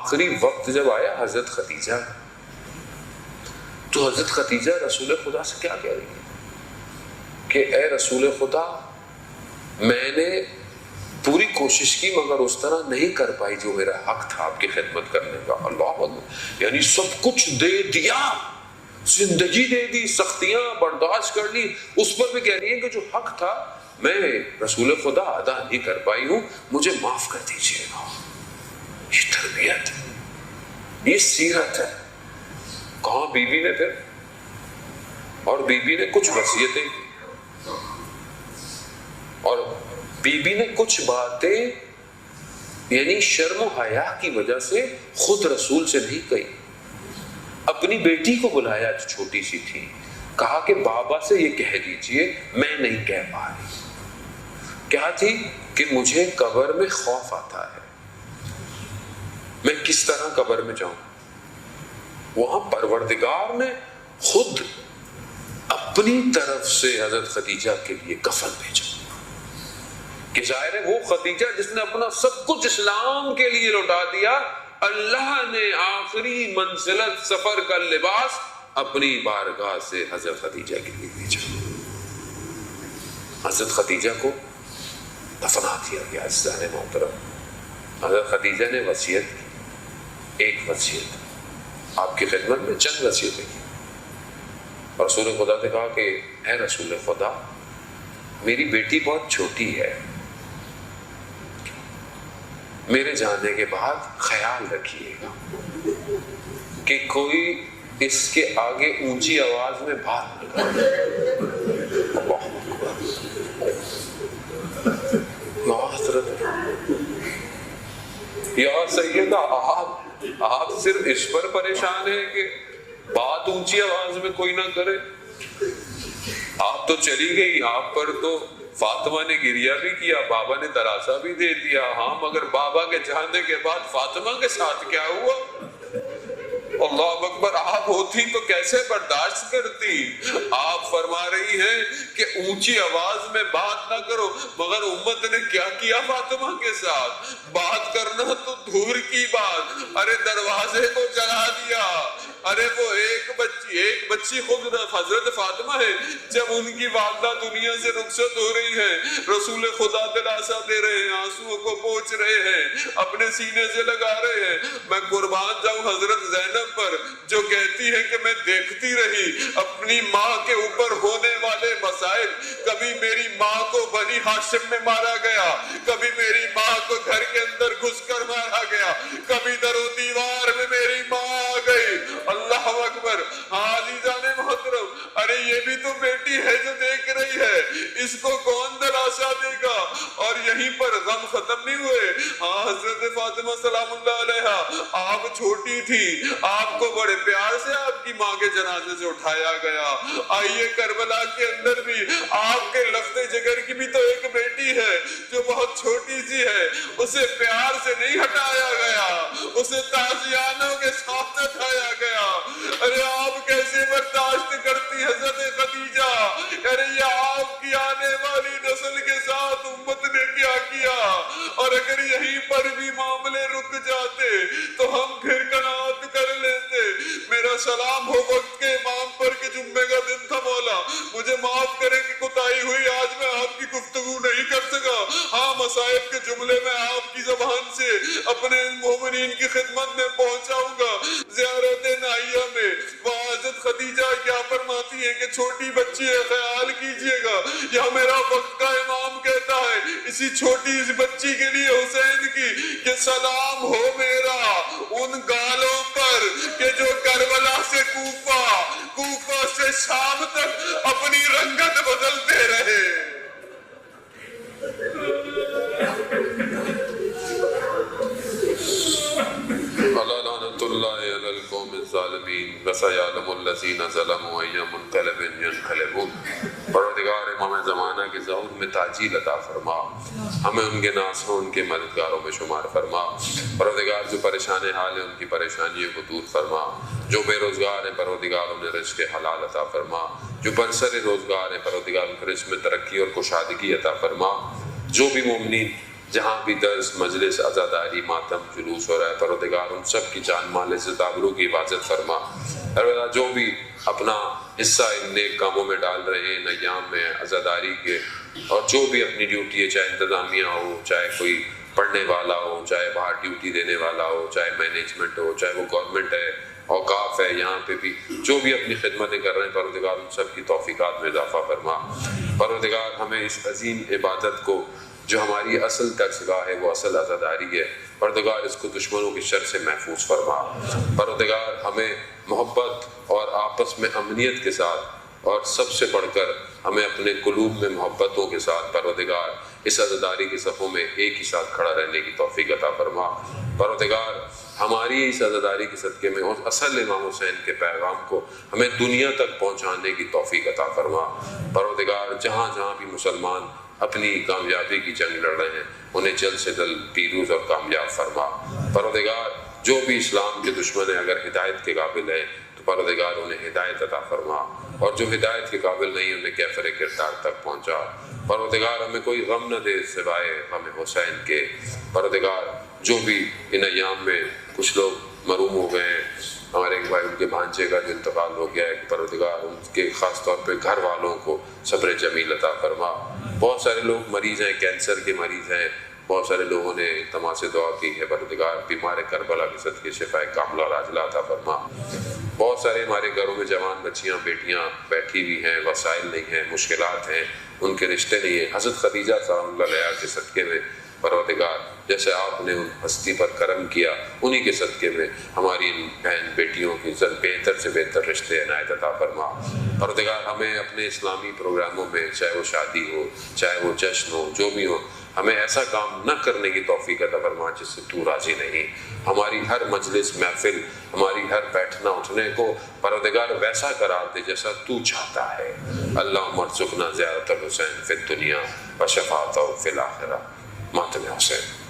آخری وقت جب آیا حضرت خدیجہ، تو حضرت خدیجہ رسول خدا سے کیا کہہ رہی ہے کہ اے رسول خدا، میں نے پوری کوشش کی مگر اس طرح نہیں کر پائی جو میرا حق تھا آپ کی خدمت کرنے کا۔ اللہ اکبر، یعنی سب کچھ دے دیا، زندگی دے دی، سختیاں برداشت کر لی، اس پر بھی کہہ رہی ہے کہ جو حق تھا میں رسول خدا ادا نہیں کر پائی ہوں، مجھے معاف کر دیجیے گا۔ یہ تربیت ہے، یہ سیرت ہے۔ کہاں بیوی نے پھر، اور بیوی نے کچھ وصیتیں کی، اور بیوی نے کچھ باتیں یعنی شرم و حیا کی وجہ سے خود رسول سے نہیں کہی، اپنی بیٹی کو بلایا جو چھوٹی سی تھی، کہا کہ بابا سے یہ کہہ دیجئے میں نہیں کہہ پا رہی۔ کیا تھی کہ مجھے قبر میں خوف آتا ہے، میں کس طرح قبر میں جاؤں۔ وہاں پروردگار نے خود اپنی طرف سے حضرت خدیجہ کے لیے کفن بھیجا، کہ ظاہر ہے وہ خدیجہ جس نے اپنا سب کچھ اسلام کے لیے لوٹا دیا، اللہ نے آخری منزلت سفر کا لباس اپنی بارگاہ سے حضرت خدیجہ کے لیے بھیجا۔ حضرت خدیجہ کو دفنا دیا گیا۔ عزیزان محترم، حضرت خدیجہ نے وصیت کی، ایک وصیت آپ کی خدمت میں چند وصیتیں کی، اور رسول خدا سے کہا کہ اے رسول خدا، میری بیٹی بہت چھوٹی ہے، میرے جانے کے بعد خیال رکھیے گا کہ کوئی اس کے آگے اونچی آواز میں بات نہ کرے۔ یا حضرت، یا سیدہ، آپ صرف اس پر پریشان ہیں کہ بات اونچی آواز میں کوئی نہ کرے؟ آپ تو چلی گئی، آپ پر تو فاطمہ نے گریہ بھی کیا، بابا نے دلاسا بھی دے دیا، ہاں مگر بابا کے جانے کے بعد فاطمہ کے ساتھ کیا ہوا؟ اللہ اکبر، آپ ہوتی تو کیسے برداشت کرتی؟ آپ فرما رہی ہیں کہ اونچی آواز میں بات نہ کرو، مگر امت نے کیا کیا فاطمہ کے ساتھ؟ بات کرنا تو دور کی بات، ارے دروازے کو جلا دیا۔ ارے وہ ایک بچی خود حضرت فاطمہ ہے، جب ان کی والدہ دنیا سے رخصت ہو رہی ہے، رسول خدا دلاسا دے رہے ہیں، آنسوؤں کو پوچھ رہے ہیں، اپنے سینے سے لگا رہے ہیں۔ میں قربان جاؤں حضرت زینب پر، جو کہتی ہے کہ میں دیکھتی رہی اپنی ماں کے اوپر ہونے والے مسائل، کبھی میری ماں کو بنی ہاشم میں مارا گیا، کبھی میری ماں کو گھر کے اندر گھس کر مارا گیا، کبھی در و دیوار میں میری ماں آ گئی۔ اللہ اکبر، عزیزان محترم، ارے یہ بھی تو بیٹی ہے جو دیکھ رہی ہے، اس کو کون دلاسا دے گا؟ اور یہیں پر غم ختم نہیں ہوئے۔ ہاں حضرت فاطمہ سلام اللہ علیہا، آپ چھوٹی تھی، آپ کو بڑے پیار سے آپ کی ماں کے جنازے سے اٹھایا گیا۔ آئیے کربلا کے اندر بھی آپ کے لخت جگر کی بھی تو ایک بیٹی ہے جو بہت چھوٹی سی ہے، اسے پیار سے نہیں ہٹایا گیا، اسے تازیانوں کے ساتھ اٹھایا گیا۔ ارے آپ کیسے برداشت کرتی حضرت خدیجہ؟ ارے یہ آپ کی آنے والی نسل کے ساتھ امت نے کیا کیا؟ اور اگر یہیں پر بھی معاملے رک جاتے تو ہم پھر قناعت کر لیتے۔ میرا سلام ہو وقت کے امام پر کہ جمعے کا دن تھا، مولا مجھے معاف کریں کہ کوتاہی ہوئی، آج میں آپ کی گفتگو نہیں کر سکا۔ ہاں مسائب کے جملے میں آپ کی زبان سے اپنے مومنین کی خدمت میں پہنچاؤں گا۔ زیارت نائیہ میں وہ حضرت خدیجہ کیا فرماتی ہے کہ چھوٹی بچی ہے، خیال کیجئے گا، یا میرا وقت کا امام کہتا ہے اسی چھوٹی سی بچی کے لیے حسین کی کہ سلام ہو میرا ان گالوں پر کہ جو کربلا سے کوفہ سے شام تک اپنی رنگت بدلتے رہے۔ لعنت اللہ علی القوم الظالمین وسیعلم الذین ظلموا ای منقلب ینقلبون۔ پروردگار امام زمانہ کے ظہور میں تعجیل عطا فرما، ہمیں ان کے ناصروں ان کے مددگاروں میں شمار فرما۔ پروردگار جو پریشان حال ہیں ان کی پریشانیوں کو دور فرما، جو بے روزگار ہیں پروردگار انہیں رزق حلال عطا فرما، جو برسر روزگار ہیں پروردگار ان کے رزق میں ترقی اور کشادگی عطا فرما۔ جو بھی مومنین جہاں بھی درس مجلس عزاداری ماتم جلوس ہو رہا ہے پروردگار ان سب کی جان مال عزت آبرو کی حفاظت فرما۔ پروردگار جو بھی اپنا حصہ ان نیک کاموں میں ڈال رہے ہیں ان ایام میں عزاداری کے، اور جو بھی اپنی ڈیوٹی ہے، چاہے انتظامیہ ہو، چاہے کوئی پڑھنے والا ہو، چاہے باہر ڈیوٹی دینے والا ہو، چاہے مینجمنٹ ہو، چاہے وہ گورنمنٹ ہے، اوقاف ہے، یہاں پہ بھی جو بھی اپنی خدمتیں کر رہے ہیں پروردگار ان سب کی توفیقات میں اضافہ فرما۔ پروردگار ہمیں اس عظیم عبادت کو جو ہماری اصل درسگاہ ہے وہ اصل عزاداری ہے، پروردگار اس کو دشمنوں کی شر سے محفوظ فرما۔ پروردگار ہمیں محبت اور آپس میں امنیت کے ساتھ، اور سب سے بڑھ کر ہمیں اپنے قلوب میں محبتوں کے ساتھ پروردگار اس عزاداری کے صفوں میں ایک ہی ساتھ کھڑا رہنے کی توفیق عطا فرما۔ پروردگار ہماری اس عزاداری کے صدقے میں اور اصل امام حسین کے پیغام کو ہمیں دنیا تک پہنچانے کی توفیق عطا فرما۔ پروردگار جہاں جہاں بھی مسلمان اپنی کامیابی کی جنگ لڑ رہے ہیں انہیں جلد سے جلد پیروز اور کامیاب فرما۔ پروردگار جو بھی اسلام کے دشمن ہیں اگر ہدایت کے قابل ہیں تو پروردگار انہیں ہدایت عطا فرما، اور جو ہدایت کے قابل نہیں انہیں کیفر کردار تک پہنچا۔ پروردگار ہمیں کوئی غم نہ دے سوائے غم حسین کے۔ پروردگار جو بھی ان ایام میں کچھ لوگ محروم ہو گئے ہیں، ہمارے ایک بھائی ان کے بھانجے کا جو انتقال ہو گیا ہے، پروردگار ان کے خاص طور پہ گھر والوں کو صبر جمیل عطا فرما۔ بہت سارے لوگ مریض ہیں، کینسر کے مریض ہیں، بہت سارے لوگوں نے التماس سے دعا کی ہے، پروردگار بیمار کربلا کے صدقے شفائے کاملہ اور عاجلہ عطا فرما۔ بہت سارے ہمارے گھروں میں جوان بچیاں بیٹیاں بیٹھی ہوئی ہیں، وسائل نہیں ہیں، مشکلات ہیں، ان کے رشتے نہیں ہیں، حضرت خدیجہ سلام اللہ علیہا کے صدقے میں پروردگار جیسے آپ نے ان ہستی پر کرم کیا انہی کے صدقے میں ہماری ان بہن بیٹیوں کی بہتر سے بہتر رشتے عنایت عطا فرما۔ پروردگار ہمیں اپنے اسلامی پروگراموں میں چاہے وہ شادی ہو، چاہے وہ جشن ہو، جو بھی ہو، ہمیں ایسا کام نہ کرنے کی توفیق عطا فرما جس سے تو راضی نہیں۔ ہماری ہر مجلس محفل، ہماری ہر بیٹھنا اٹھنے کو پروردگار ویسا قرار دے جیسا تو چاہتا ہے۔ اللہم ارزقنا زیارت الحسین فی الدنیا و شفاعتہ فی الآخرہ۔ ماتم حسین۔